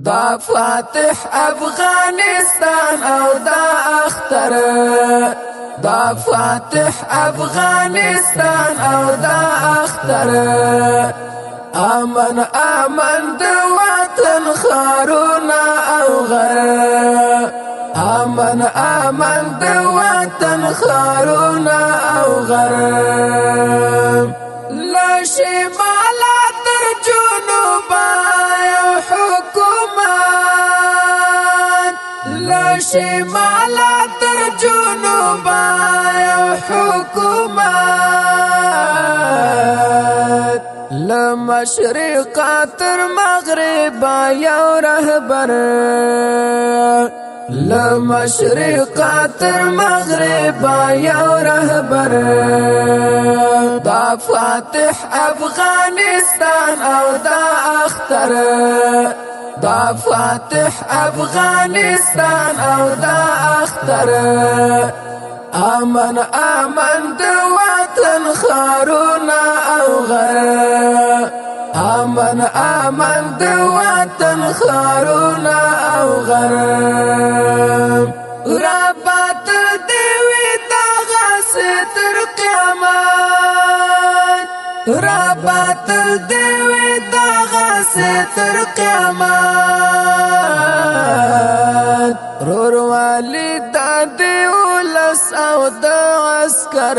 دا فاتح افغانستان او دا اختر، دا فاتح افغانستان او دا اختر. امن امن د وطن خارونا او غر، امن امن د وطن خارونا او غر. لا شمالا تر جنوبا یو حکومت، لا شمالا تر جنوبا یو حکومت، لمشرقا تر مغربا یو رهبر، لمشرقا تر مغربا یو رهبر. دا فاتح افغانستان او دا اختر، دا فاتح افغانستان او دا اختر. امن امن د وطن خارونا او غر، امن امن د وطن خارونا او غر. ربات دیوی دغه ستر قیامت، ربات دیوی دغه ستر قیامت. رور والی دا دیولس او د عسکر،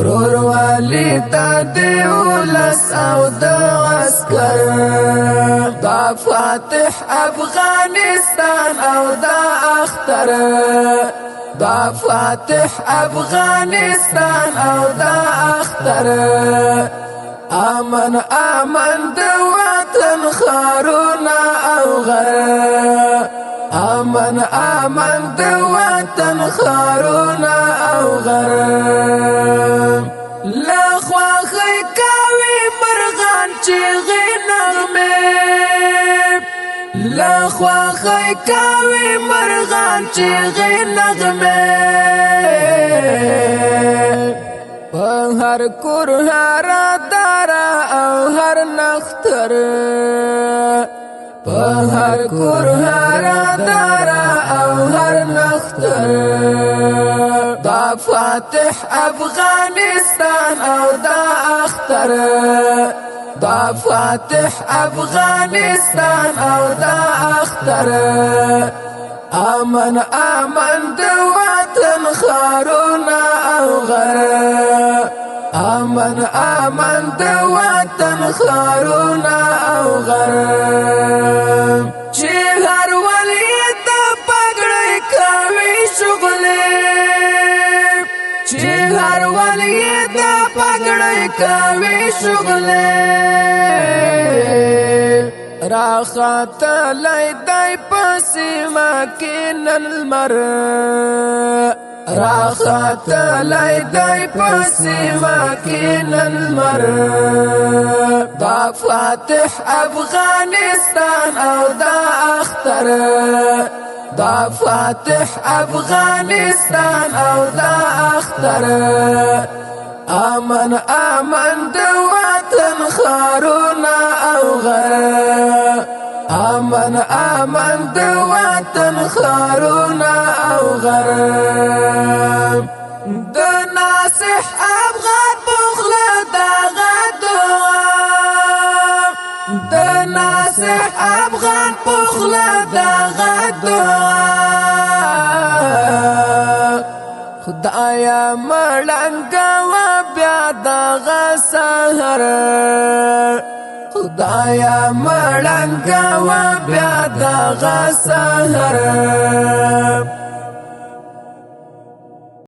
رور والی دا دیولس او د عسکر. دا فاتح افغانستان او دا اختر، دا فاتح افغانستان او دا اختر. امن امن د وطن خارونا او غر، امن امن د وطن خارونا او غر. لخواخی کاوی مرغان چیغی نغمه، لخواخی کاوی مرغان چیغی نغمه. په هر کور هر دارا او هر نختر، په هر کور هر دارا او هر نختر. دا فاتح افغانستان او دا اختر، دا فاتح افغانستان او دا اختر. امن امن د وطن خارونا او غر، امن امن د وطن خارونا او غر. چې هر ولی د پګړۍ کوي شغلې، چې هر ولی د پګړۍ کوي شغلې. راخاتلی دی پسیما کی نن لمر، راخاتلی دی پسیما کی نن لمر. دا فاتح افغانستان او دا اختر، دا فاتح افغانستان او دا اختر. امن امن د وطن خارونا او غر، امن امن د وطن خارونا او غر. د ناصح افغان بخله دغه دعا، د ناصح افغان بخله دغه دعا. خدایا مړنګه و بیا دغه سحر، خدایا مړنګه و بیا دغه سحر.